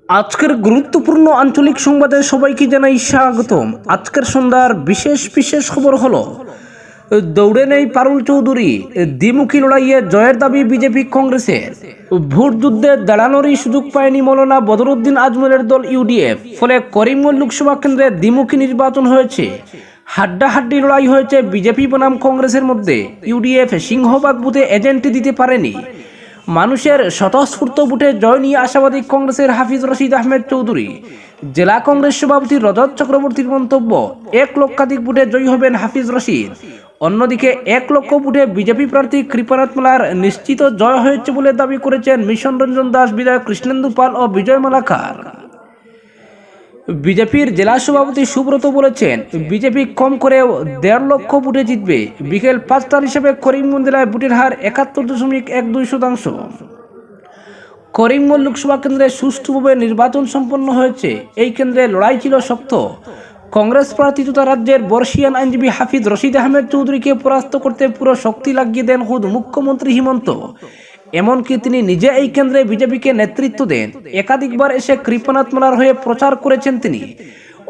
আজকের গুরুত্বপূর্ণ আঞ্চলিক সংবাদে সবাইকে জানাই স্বাগতম। আজকের সন্ধ্যার বিশেষ খবর হলো দৌড়ে নেই পারুল চৌধুরী, দ্বিমুখী লড়াইয়ে জয়ের দাবি বিজেপি কংগ্রেসের। ভোট যুদ্ধে দাঁড়ানোরই সুযোগ পায়নি মৌলানা বদরুদ্দিন আজমলের দল ইউডিএফ, ফলে করিমগঞ্জ লোকসভা কেন্দ্রে দ্বিমুখী নির্বাচন হয়েছে। হাড্ডাহাড্ডি লড়াই হয়েছে বিজেপি বনাম কংগ্রেসের মধ্যে। ইউডিএফ সিংহভাগ বুথে এজেন্ট দিতে পারেনি। মানুষের স্বতঃস্ফূর্ত বুটে জয় নিয়ে আশাবাদী কংগ্রেসের হাফিজ রশিদ আহমেদ চৌধুরী। জেলা কংগ্রেস সভাপতি রজত চক্রবর্তীর মন্তব্য, 1 লক্ষাধিক বুটে জয়ী হবেন হাফিজ রশিদ। অন্যদিকে 1 লক্ষ বুটে বিজেপি প্রার্থী কৃপানাথ মালার নিশ্চিত জয় হয়েছে বলে দাবি করেছেন মিশন রঞ্জন দাস, বিধায়ক কৃষ্ণেন্দু পাল ও বিজয় মালাকার। বিজেপির জেলা সভাপতি সুব্রত বলেছেন, বিজেপি কম করেও 1.5 লক্ষ বুটে জিতবে। বিকেল 5টার হিসেবে করিমগঞ্জ জেলায় বুটের হার 71.12%। করিমগঞ্জ লোকসভা কেন্দ্রে সুষ্ঠুভাবে নির্বাচন সম্পন্ন হয়েছে। এই কেন্দ্রে লড়াই ছিল শক্ত। কংগ্রেস প্রার্থী তথা রাজ্যের বর্ষিয়ান আইনজীবী হাফিজ রশিদ আহমেদ চৌধুরীকে পরাস্ত করতে পুরো শক্তি লাগিয়ে দেন খুদ মুখ্যমন্ত্রী হিমন্ত। এমনকি তিনি নিজে এই কেন্দ্রে বিজেপিকে নেতৃত্ব দেন। একাধিকবার এসে কৃপানাথ মালার হয়ে প্রচার করেছেন তিনি।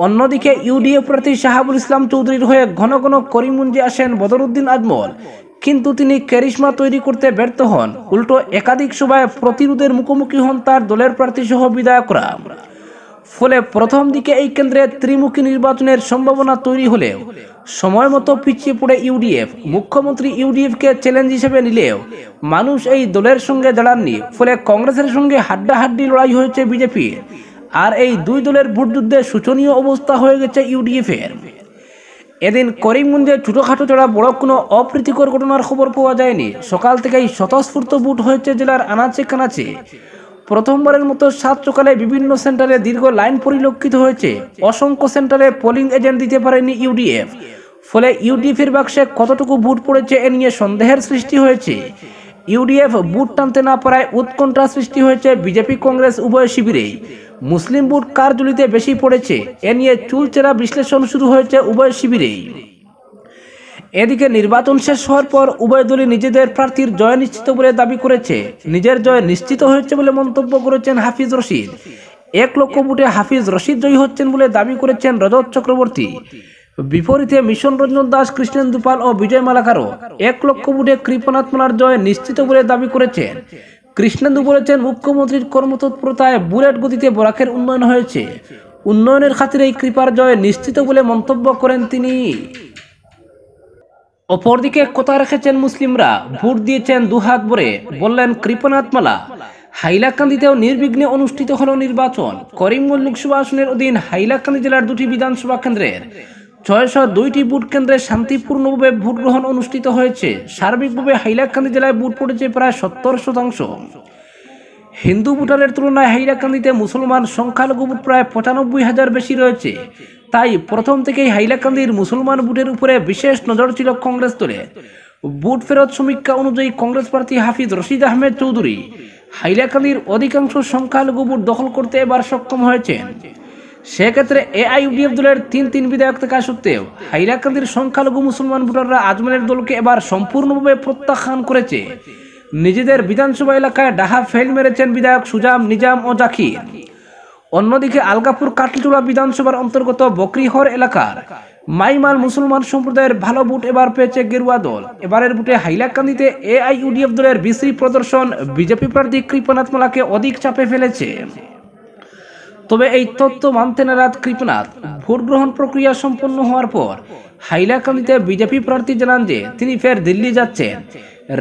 অন্যদিকে ইউডিএফ প্রার্থী শাহাবুল ইসলাম চৌধুরীর হয়ে ঘন ঘন করিমগঞ্জে আসেন বদরুদ্দিন আজমল, কিন্তু তিনি ক্যারিশমা তৈরি করতে ব্যর্থ হন। উল্টো একাধিক সভায় প্রতিরোধের মুখোমুখি হন তার দলের প্রার্থী সহ বিধায়করা। ফলে প্রথম দিকে এই কেন্দ্রে ত্রিমুখী নির্বাচনের সম্ভাবনা তৈরি হলেও সময় মতো পিছিয়ে পড়ে ইউডিএফ। মুখ্যমন্ত্রী ইউডিএফকে চ্যালেঞ্জ হিসেবে নিলেও মানুষ এই দলের সঙ্গে দাঁড়াননি। ফলে কংগ্রেসের সঙ্গে হাড্ডাহাড্ডি লড়াই হয়েছে বিজেপির। আর এই দুই দলের ভোট যুদ্ধে শোচনীয় অবস্থা হয়ে গেছে ইউডিএফের। এদিন করিমগঞ্জে ছোটখাটো ছাড়া বড় কোনো অপ্রীতিকর ঘটনার খবর পাওয়া যায়নি। সকাল থেকেই স্বতঃস্ফূর্ত ভোট হয়েছে জেলার আনাচে কানাচে। প্রথমবারের মতো 7 সকালে বিভিন্ন সেন্টারে দীর্ঘ লাইন পরিলক্ষিত হয়েছে। অসংখ্য সেন্টারে পোলিং এজেন্ট দিতে পারেনি ইউডিএফ। ফলে ইউডিএফের বাক্সে কতটুকু ভোট পড়েছে এ নিয়ে সন্দেহের সৃষ্টি হয়েছে। ইউডিএফ ভোট টানতে না পারায় উৎকণ্ঠা সৃষ্টি হয়েছে বিজেপি কংগ্রেস উভয় শিবিরেই। মুসলিম ভোট কার ঝুলিতে বেশি পড়েছে এ নিয়ে চুলচেরা বিশ্লেষণ শুরু হয়েছে উভয় শিবিরেই। এদিকে নির্বাচন শেষ হওয়ার পর উভয় দলই নিজেদের প্রার্থীর জয় নিশ্চিত বলে দাবি করেছে। নিজের জয় নিশ্চিত হয়েছে বলে মন্তব্য করেছেন হাফিজ রশিদ। 1 লক্ষ বুটে হাফিজ রশিদ জয়ী হচ্ছেন বলে দাবি করেছেন রজত চক্রবর্তী। বিপরীতে মিশন রঞ্জন দাস, কৃষ্ণেন্দু পাল ও বিজয় মালাকারও 1 লক্ষ বুটে কৃপানাথ মালার জয় নিশ্চিত বলে দাবি করেছেন। কৃষ্ণেন্দু বলেছেন, মুখ্যমন্ত্রীর কর্মতৎপরতায় বুলেট গতিতে বরাকের উন্নয়ন হয়েছে। উন্নয়নের খাতিরে এই কৃপার জয় নিশ্চিত বলে মন্তব্য করেন তিনি। অপরদিকে কথা রেখেছেন মুসলিমরা, ভোট দিয়েছেন 2 হাত ভরে, বললেন কৃপানাথ মালা। হাইলাকান্দিতেও নির্বিঘ্নে অনুষ্ঠিত হল নির্বাচন। করিমগঞ্জ লোকসভা আসনের অধীন হাইলাকান্দি জেলার 2টি বিধানসভা কেন্দ্রের 602টি ভোট কেন্দ্রে শান্তিপূর্ণভাবে ভোট গ্রহণ অনুষ্ঠিত হয়েছে। সার্বিকভাবে হাইলাকান্দি জেলায় ভোট পড়েছে প্রায় 70%। হিন্দু ভোটারের তুলনায় হাইলাকান্দিতে মুসলমান সংখ্যালঘু ভোট প্রায় 95,000 বেশি রয়েছে। তাই প্রথম থেকেই হাইলাকান্দির মুসলমান ভোটের উপরে বিশেষ নজর ছিল কংগ্রেস দলের। ভোট ফেরত সমীক্ষা অনুযায়ী কংগ্রেস প্রার্থী হাফিজ রশিদ আহমেদ চৌধুরী হাইলাকান্দির অধিকাংশ সংখ্যালঘু ভোট দখল করতে এবার সক্ষম হয়েছেন। সেক্ষেত্রে এআইইউডিএফ দলের 3 বিধায়ক থাকা সত্ত্বেও হাইলাকান্দির সংখ্যালঘু মুসলমান ভোটাররা আজমলের দলকে এবার সম্পূর্ণভাবে প্রত্যাখ্যান করেছে। নিজেদের বিধানসভা এলাকায় ডাহা ফেল মেরেছেন বিধায়ক সুজাম, নিজাম ও জাকির। অন্যদিকে আলগাপুর কাটলিচুড়া বিধানসভার অন্তর্গত বকরিহর এলাকার মাইমাল মুসলমান সম্প্রদায়ের ভালো ভোট এবার পেয়েছে গেরুয়া দল। এবারের ভোটে হাইলাকান্দিতে এআইইউডিএফ দলের বিশ্রী প্রদর্শন বিজেপি প্রার্থী কৃপানাথ মালাকে অধিক চাপে ফেলেছে। তবে এই তথ্য মানতে নারাজ কৃপানাথ। ভোট গ্রহণ প্রক্রিয়া সম্পন্ন হওয়ার পর হাইলাকান্দিতে বিজেপি প্রার্থী জানান যে তিনি ফের দিল্লি যাচ্ছেন।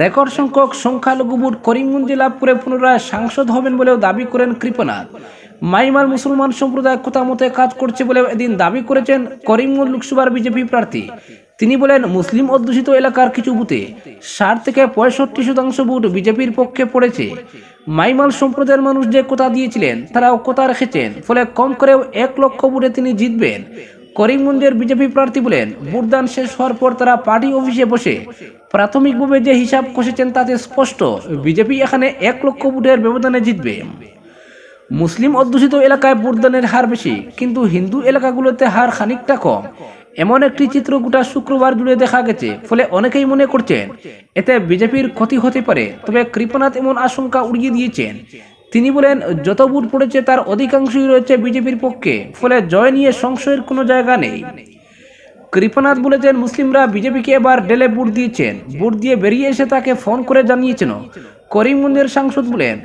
রেকর্ড সংখ্যক সংখ্যালঘু ভোট করিমগঞ্জে লাভ করে পুনরায় সাংসদ হবেন বলেও দাবি করেন কৃপানাথ। মাইমাল মুসলমান সম্প্রদায় কথা মতে কাজ করছে বলেও এদিন দাবি করেছেন করিমগঞ্জ লোকসভার বিজেপি প্রার্থী। তিনি বলেন, মুসলিম অধ্যুষিত এলাকার কিছু বুথে 60 থেকে 65% ভোট বিজেপির পক্ষে পড়েছে। মাইমাল সম্প্রদায়ের মানুষ যে কথা দিয়েছিলেন তারাও কথা রেখেছেন। ফলে কম করেও 1 লক্ষ ভোটে তিনি জিতবেন। করিমগঞ্জের বিজেপি প্রার্থী বলেন, ভোটদান শেষ হওয়ার পর তারা পার্টি অফিসে বসে প্রাথমিকভাবে যে হিসাব কষেছেন তাতে স্পষ্ট বিজেপি এখানে 1 লক্ষ ভোটের ব্যবধানে জিতবে। মুসলিম অধ্যুষিত এলাকায় ভোটদানের হার বেশি, কিন্তু হিন্দু এলাকাগুলোতে হার খানিকটা কম। এমন একটি চিত্র গোটা শুক্রবার জুড়ে দেখা গেছে। ফলে অনেকেই মনে করছেন এতে বিজেপির ক্ষতি হতে পারে। তবে কৃপানাথ এমন আশঙ্কা উড়িয়ে দিয়েছেন। তিনি বলেন, যত ভোট পড়েছে তার অধিকাংশই রয়েছে বিজেপির পক্ষে, ফলে জয় নিয়ে সংশয়ের কোনো জায়গা নেই। কৃপনাথ বলেছেন, মুসলিমরা বিজেপিকে এবার ডেলে ভোট দিয়েছেন, ভোট দিয়ে বেরিয়ে এসে তাকে ফোন করে জানিয়েছেন। করিমগঞ্জের সাংসদ বলেন,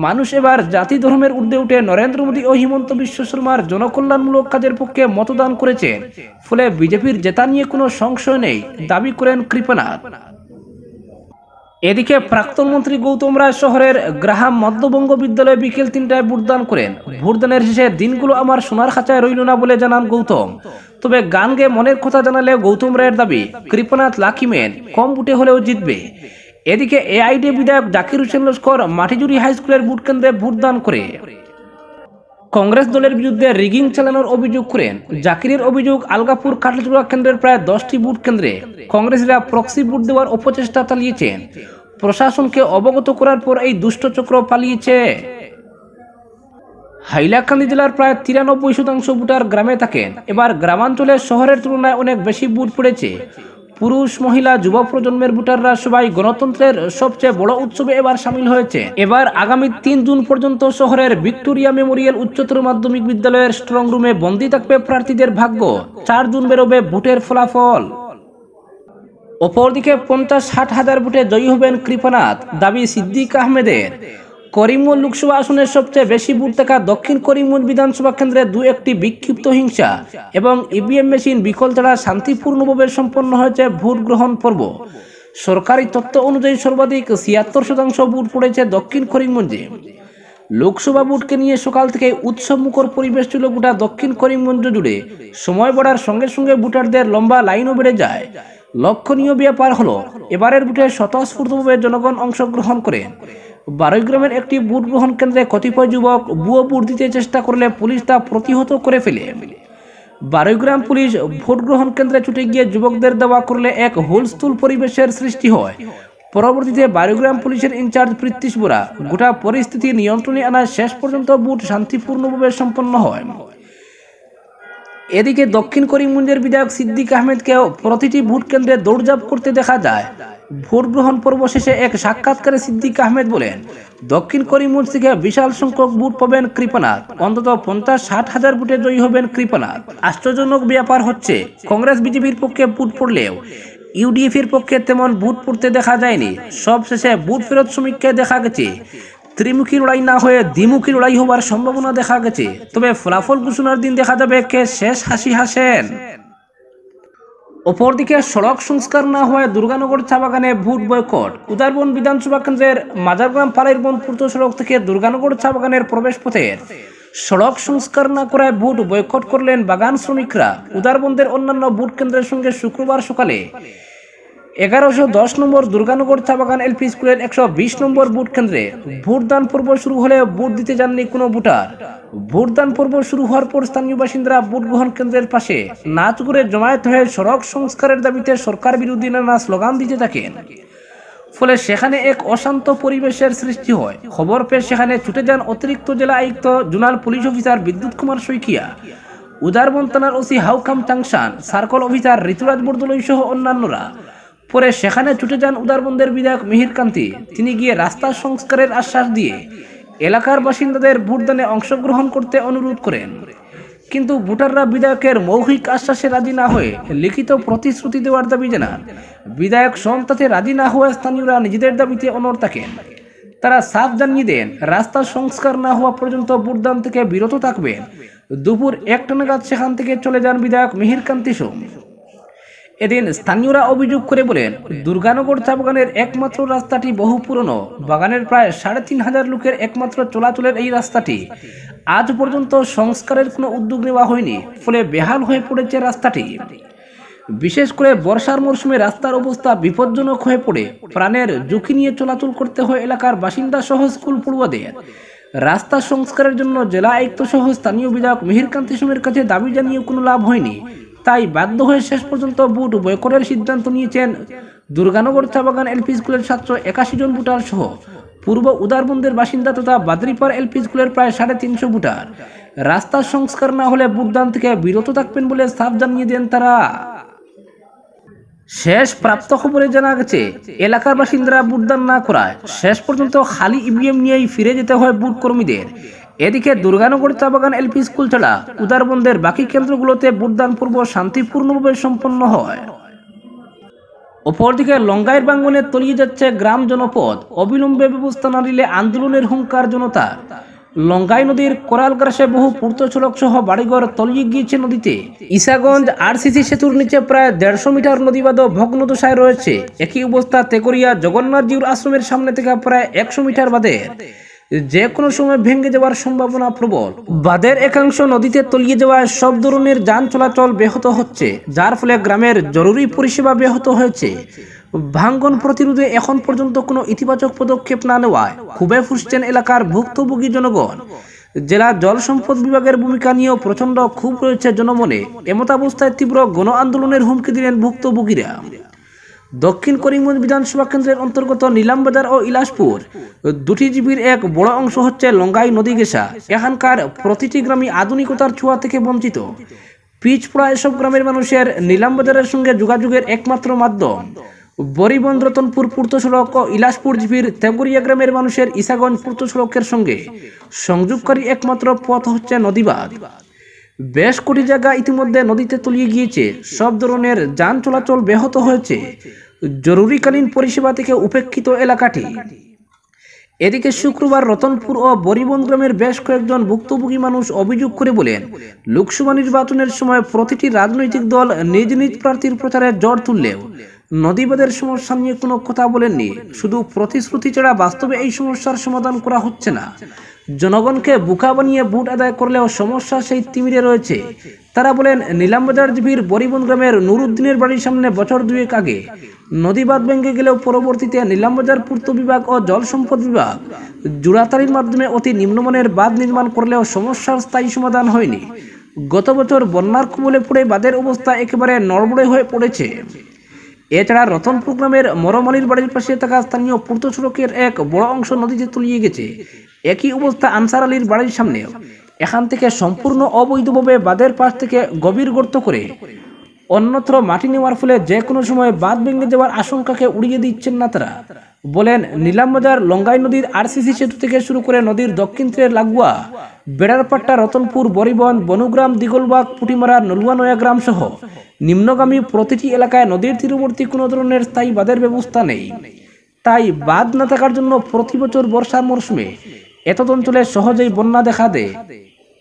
মানুষ এবার জাতি ধর্মের ঊর্ধ্বে উঠে নরেন্দ্র মোদী ও হিমন্ত বিশ্ব শর্মার জনকল্যাণমূলক কাজের পক্ষে মতদান করেছেন, ফলে বিজেপির জেতা নিয়ে কোনো সংশয় নেই, দাবি করেন কৃপনাথ। এদিকে প্রাক্তন মন্ত্রী গৌতম রায় শহরের গ্রাহাম মধ্যবঙ্গ বিদ্যালয়ে বিকেল 3টায় ভোটদান করেন। ভোটদানের শেষে দিনগুলো আমার সোনার খাঁচায় রইল না বলে জানান গৌতম। তবে গান গেয়ে মনের কথা জানালে গৌতম রায়ের দাবি, কৃপনাথ লাকিম্যান, কম ভোটে হলেও জিতবে। এদিকে এআইডি বিধায়ক জাকির হোসেন লস্কর মাটিজুরি হাই স্কুলের ভোট কেন্দ্রে ভোটদান করে কংগ্রেস দলের বিরুদ্ধে রিগিং চালানোর অভিযোগ করেন। জাকিরের অভিযোগ, আলগাপুর কাটলচুড়া কেন্দ্রের প্রায় 10টি ভোট কেন্দ্রে কংগ্রেসীরা প্রক্সি ভোট দেওয়ার অপচেষ্টা চালিয়েছেন। প্রশাসনকে অবগত করার পর এই দুষ্ট চক্র পালিয়েছে। হাইলাকান্দি জেলার প্রায় 93% ভোটার গ্রামে থাকেন। এবার গ্রামাঞ্চলে শহরের তুলনায় অনেক বেশি ভোট পড়েছে। পুরুষ, মহিলা, যুব প্রজন্মের ভোটাররা সবাই গণতন্ত্রের সবচেয়ে বড় উৎসবে এবার সামিল হয়েছে। এবার আগামী 3 জুন পর্যন্ত শহরের ভিক্টোরিয়া মেমোরিয়াল উচ্চতর মাধ্যমিক বিদ্যালয়ের স্ট্রং রুমে বন্দী থাকবে প্রার্থীদের ভাগ্য। 4 জুন বেরোবে ভোটের ফলাফল। অপরদিকে 50-60 হাজার ভোটে জয়ী হবেন কৃপনাথ, দাবি সিদ্দিক আহমেদের। করিমগঞ্জ লোকসভা আসনের সবচেয়ে বেশি ভোট থাকা দক্ষিণ করিমগঞ্জ বিধানসভা কেন্দ্রে 2-1টি বিক্ষিপ্ত হিংসা এবং ইভিএম মেশিন বিকল ছাড়া শান্তিপূর্ণভাবে সম্পন্ন হয়েছে ভোট গ্রহণ পর্ব। সরকারি তথ্য অনুযায়ী সর্বাধিক 76% ভোট পড়েছে দক্ষিণ করিমগঞ্জে। লোকসভা ভোটকে নিয়ে সকাল থেকে উৎসবমুখর পরিবেশ ছিল গোটা দক্ষিণ করিমগঞ্জ জুড়ে। সময় বাড়ার সঙ্গে সঙ্গে ভোটারদের লম্বা লাইনও বেড়ে যায়। লক্ষণীয় ব্যাপার হলো, এবারের ভোটে স্বতঃস্ফূর্তভাবে জনগণ অংশগ্রহণ করেন। 12 গ্রামের একটি ভোট গ্রহণ কেন্দ্রে কতিপয় যুবক ভুয়ো ভোট দিতে চেষ্টা করলে পুলিশ তা প্রতিহত করে ফেলে। 12 গ্রাম পুলিশ ভোট গ্রহণ কেন্দ্রে ছুটে গিয়ে যুবকদের দাওয়া করলে এক হুলস্থুল পরিবেশের সৃষ্টি হয়। পরবর্তীতে 12 গ্রাম পুলিশের ইনচার্জ প্রীতিশ বোরা গোটা পরিস্থিতি নিয়ন্ত্রণে আনায় শেষ পর্যন্ত ভোট শান্তিপূর্ণভাবে সম্পন্ন হয়। এদিকে দক্ষিণ করিমগঞ্জের বিধায়ক সিদ্দিক আহমেদকেও প্রতিটি ভোট কেন্দ্রে দৌড়ঝাঁপ করতে দেখা যায়। ভোট গ্রহণ পর্ব শেষে এক সাক্ষাৎকারে সিদ্দিক আহমেদ বলেন, দক্ষিণ করিমগঞ্জ থেকে বিশাল সংখ্যক ভোট পাবেন কৃপনাথ, অন্তত 50-60 হাজার ভোটে জয়ী হবেন কৃপনাথ। আশ্চর্যজনক ব্যাপার হচ্ছে, কংগ্রেস বিজেপির পক্ষে ভোট পড়লেও ইউডিএফ এর পক্ষে তেমন ভোট পড়তে দেখা যায়নি। সবশেষে ভোট ফেরত সমীক্ষায় দেখা গেছে ত্রিমুখী লড়াই না হয়ে দ্বিমুখী লড়াই হওয়ার সম্ভাবনা দেখা গেছে। তবে ফলাফল ঘোষণার দিন দেখা যাবে কে শেষ হাসি হাসেন। অপরদিকে সড়ক সংস্কার না হওয়ায় দুর্গানগর চা বাগানে ভোট বয়কট। উদারবন বিধানসভা কেন্দ্রের মাজারগ্রাম পালাইরবন পূর্ত সড়ক থেকে দুর্গানগর চা বাগানের প্রবেশ পথের সড়ক সংস্কার না করায় ভোট বয়কট করলেন বাগান শ্রমিকরা। উদারবন্দের অন্যান্য ভোট কেন্দ্রের সঙ্গে শুক্রবার সকালে 1110 নম্বর দুর্গানগর চা বাগান এলপি স্কুলের 120 নম্বর ভোট কেন্দ্রে ভোটদান পর্ব শুরু হলে ভোট দিতে যাননি কোনো ভোটার। ভোটদান পর্ব শুরু হওয়ার পর স্থানীয় বাসিন্দারা ভোট গ্রহণ কেন্দ্রের পাশে নাচ করে জমায়েত হয়ে সড়ক সংস্কারের দাবিতে সরকার বিরোধী নানা স্লোগান দিতে থাকেন। ফলে সেখানে এক অশান্ত পরিবেশের সৃষ্টি হয়। খবর পেয়ে সেখানে ছুটে যান অতিরিক্ত জেলা আয়ুক্ত জোনাল পুলিশ অফিসার বিদ্যুৎ কুমার শইকিয়া, উদারবন থানার ওসি হাউকাম চাংশান, সার্কল অফিসার ঋতুরাজ বরদলৈ সহ অন্যান্যরা। পরে সেখানে ছুটে যান উদারবন্দের বিধায়ক মিহির কান্তি। তিনি গিয়ে রাস্তা সংস্কারের আশ্বাস দিয়ে এলাকার বাসিন্দাদের ভোটদানে অংশগ্রহণ করতে অনুরোধ করেন। কিন্তু ভোটাররা বিধায়কের মৌখিক আশ্বাসে রাজি না হয়ে লিখিত প্রতিশ্রুতি দেওয়ার দাবি জানান। বিধায়ক সোম তাতে রাজি না হওয়া স্থানীয়রা নিজেদের দাবিতে অনড় থাকেন। তারা সাফ জানিয়ে দেন, রাস্তা সংস্কার না হওয়া পর্যন্ত ভোটদান থেকে বিরত থাকবেন। দুপুর 1টা নাগাদ সেখান থেকে চলে যান বিধায়ক মিহির কান্তি সোম। এদিন স্থানীয়রা অভিযোগ করে বলেন, দুর্গানগর চা বাগানের একমাত্র রাস্তাটি বহু পুরনো। বাগানের প্রায় 3500 লোকের একমাত্র চলাচলের এই রাস্তাটি আজ পর্যন্ত সংস্কারের কোনো উদ্যোগ নেওয়া হয়নি। ফলে বেহাল হয়ে পড়েছে রাস্তাটি। বিশেষ করে বর্ষার মরশুমে রাস্তার অবস্থা বিপজ্জনক হয়ে পড়ে প্রাণের ঝুঁকি নিয়ে চলাচল করতে হয় এলাকার বাসিন্দা সহ স্কুল পড়ুয়াদের। রাস্তা সংস্কারের জন্য জেলা আয়ুক্ত সহ স্থানীয় বিধায়ক মিহির কান্তি সোমের কাছে দাবি জানিয়েও কোনো লাভ হয়নি। তাই বাধ্য হয়ে শেষ পর্যন্ত ভোট বয়কটের সিদ্ধান্ত নিয়েছেন দুর্গানগর চা বাগান এলপি স্কুলের 781 জন ভোটার সহ পূর্ব উদারবন্দের বাসিন্দা তথা বাদরিপাড় এলপি স্কুলের প্রায় 350 ভোটার। রাস্তা সংস্কার না হলে ভোটদান থেকে বিরত থাকবেন বলে সাফ জানিয়ে দেন তারা। শেষ প্রাপ্ত খবরে জানা গেছে এলাকার বাসিন্দারা ভোটদান না করায় শেষ পর্যন্ত খালি ইভিএম নিয়েই ফিরে যেতে হয় ভোট কর্মীদের। এদিকে দুর্গানগর চা বাগান এলপি স্কুল ছাড়া উদারবন্দের বাকি কেন্দ্রগুলোতে ভোটদান পূর্ব শান্তিপূর্ণভাবে সম্পন্ন হয়। অপরদিকে লঙ্গাইয়ের বাঙ্গনে তলিয়ে যাচ্ছে গ্রাম জনপদ, অবিলম্বে ব্যবস্থা না নিলে আন্দোলনের হুঙ্কার জনতার। লঙ্গাই নদীর কোরালগ্রাসে বহু পূর্ত সড়ক সহ বাড়িঘর তলিয়ে গিয়েছে নদীতে। ইসাগঞ্জ আরসিসি সেতুর নিচে প্রায় 150 মিটার নদীবাদ ভগ্নদশায় রয়েছে। একই অবস্থা তেকরিয়া জগন্নাথজিউর আশ্রমের সামনে থেকে প্রায় 100 মিটার বাদে যে কোনো সময় ভেঙে যাওয়ার সম্ভাবনা প্রবল। বাঁধের একাংশ নদীতে তলিয়ে যাওয়ায় সব ধরনের যান চলাচল ব্যাহত হচ্ছে, যার ফলে গ্রামের জরুরি পরিষেবা ব্যাহত হয়েছে। ভাঙ্গন প্রতিরোধে এখন পর্যন্ত কোনো ইতিবাচক পদক্ষেপ না নেওয়ায় ক্ষোভে ফুঁসছেন এলাকার ভুক্তভোগী জনগণ। জেলা জল সম্পদ বিভাগের ভূমিকা নিয়েও প্রচণ্ড ক্ষোভ রয়েছে জনমনে। এমতাবস্থায় তীব্র গণ আন্দোলনের হুমকি দিলেন ভুক্তভোগীরা। দক্ষিণ করিমগঞ্জ বিধানসভা কেন্দ্রের অন্তর্গত নীলামবাজার ও ইলাসপুর দুটি জীবীর এক বড় অংশ হচ্ছে লঙ্গাই নদী ঘেঁষা। এখানকার প্রতিটি গ্রামই আধুনিকতার ছোঁয়া থেকে বঞ্চিত। পিচপড়া এসব গ্রামের মানুষের নীলামবাজারের সঙ্গে যোগাযোগের একমাত্র মাধ্যম বরিবন রতনপুর পূর্ত সড়ক ও ইলাসপুর জীবীর তেগরিয়া গ্রামের মানুষের ইসাগঞ্জ পূর্ত সড়কের সঙ্গে সংযোগকারী একমাত্র পথ হচ্ছে নদীবাঁধ। বেশ কোটি জায়গা ইতিমধ্যে নদীতে তলিয়ে গিয়েছে, সব ধরনের যান চলাচল ব্যাহত হয়েছে। জরুরিকালীন পরিষেবা থেকে উপেক্ষিত এলাকাটি। এদিকে শুক্রবার রতনপুর ও বরিবন গ্রামের বেশ কয়েকজন ভুক্তভোগী মানুষ অভিযোগ করে বলেন, লোকসভা নির্বাচনের সময় প্রতিটি রাজনৈতিক দল নিজ নিজ প্রার্থীর প্রচারে জ্বর তুললেও নদীবাঁধের সমস্যা নিয়ে কোনো কথা বলেননি। শুধু প্রতিশ্রুতি ছাড়া বাস্তবে এই সমস্যার সমাধান করা হচ্ছে না। জনগণকে বোকা বানিয়ে ভোট আদায় করলেও সমস্যা সেই তিমিরে রয়েছে। তারা বলেন, নীলামবাজার জীবীর বরিবন গ্রামের নুরুদ্দিনের বাড়ির সামনে বছর দুয়েক আগে নদীবাঁধ ভেঙে গেলেও পরবর্তীতে নীলামবাজার পূর্ত বিভাগ ও জল সম্পদ বিভাগ জোড়াতালির মাধ্যমে অতি নিম্নমানের বাঁধ নির্মাণ করলেও সমস্যার স্থায়ী সমাধান হয়নি। গত বছর বন্যার কবলে পড়ে বাঁধের অবস্থা একেবারে নড়বড়ে হয়ে পড়েছে। এছাড়া রতনপুর গ্রামের মরমালির বাড়ির পাশে থাকা স্থানীয় পূর্ত সড়কের এক বড় অংশ নদীতে তলিয়ে গেছে। একই অবস্থা আনসার আলীর বাড়ির সামনেও। এখান থেকে সম্পূর্ণ অবৈধভাবে বাঁধের পাশ থেকে গভীর গর্ত করে অন্যত্র মাটি নেওয়ার ফলে যে কোনো সময় বাঁধ ভেঙে যাওয়ার আশঙ্কাকে উড়িয়ে দিচ্ছেন না তারা। বলেন, নীলামবাজার লঙ্গাই নদীর আরসিসি সেতু থেকে শুরু করে নদীর দক্ষিণ তীরের লাগোয়া বেড়ারপাট্টা, রতনপুর, বরিবন, বনুগ্রাম, দিগলবাগ, পুটিমারা, নলুয়ানয়া গ্রাম সহ নিম্নগামী প্রতিটি এলাকায় নদীর তীরবর্তী কোনো ধরনের স্থায়ী বাঁধের ব্যবস্থা নেই। তাই বাঁধ না থাকার জন্য প্রতি বছর বর্ষার মরশুমে এতদ অঞ্চলে সহজেই বন্যা দেখা দেয়।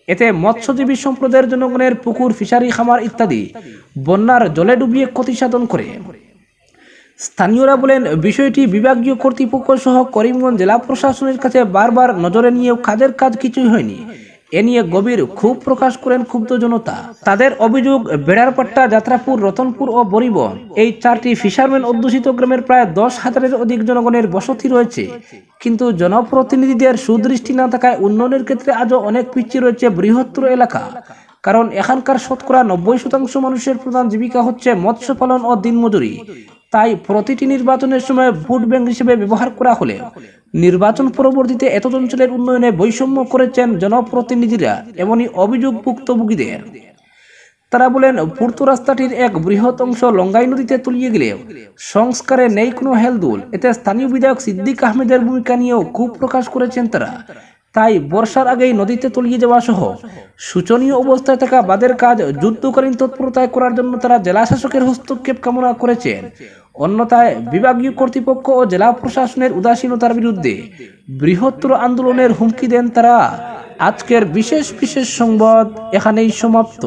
এতে মৎস্যজীবী সম্প্রদায়ের জনগণের পুকুর, ফিশারি, খামার ইত্যাদি বন্যার জলে ডুবিয়ে ক্ষতি সাধন করে। স্থানীয়রা বলেন, বিষয়টি বিভাগীয় কর্তৃপক্ষ সহ করিমগঞ্জ জেলা প্রশাসনের কাছে বারবার নজরে নিয়েও কাজের কাজ কিছুই হয়নি। এ নিয়ে গভীর ক্ষোভ প্রকাশ করেন ক্ষুব্ধ জনতা। তাদের অভিযোগ, বেড়ারপাট্টা, যাত্রাপুর, রতনপুর ও বরিবন এই চারটি ফিশারম্যান অধ্যুষিত গ্রামের প্রায় 10,000-এর অধিক জনগণের বসতি রয়েছে। কিন্তু জনপ্রতিনিধিদের সুদৃষ্টি না থাকায় উন্নয়নের ক্ষেত্রে আজও অনেক পিছিয়ে রয়েছে বৃহত্তর এলাকা। কারণ এখানকার শতকরা 90% মানুষের প্রধান জীবিকা হচ্ছে মৎস্য পালন ও দিনমজুরি। তাই প্রতিটি নির্বাচনের সময় ভোট ব্যাংক হিসেবে ব্যবহার করা হলে নির্বাচন পরবর্তীতে এতদ অঞ্চলের উন্নয়নে বৈষম্য করেছেন জনপ্রতিনিধিরা, এমনই অভিযোগ ভুক্তভোগীদের। তারা বলেন, পূর্ত রাস্তাটির এক বৃহৎ অংশ লঙ্গাই নদীতে তলিয়ে গেলেও সংস্কারে নেই কোনো হেলদোল। এতে স্থানীয় বিধায়ক সিদ্দিক আহমেদের ভূমিকা নিয়েও ক্ষোভ প্রকাশ করেছেন তারা। তাই বর্ষার আগেই নদীতে তলিয়ে যাওয়া সহ শোচনীয় অবস্থায় থাকা বাঁধের কাজ যুদ্ধকালীন তৎপরতায় করার জন্য তারা জেলা শাসকের হস্তক্ষেপ কামনা করেছেন। অন্যথায় বিভাগীয় কর্তৃপক্ষ ও জেলা প্রশাসনের উদাসীনতার বিরুদ্ধে বৃহত্তর আন্দোলনের হুমকি দেন তারা। আজকের বিশেষ সংবাদ এখানেই সমাপ্ত।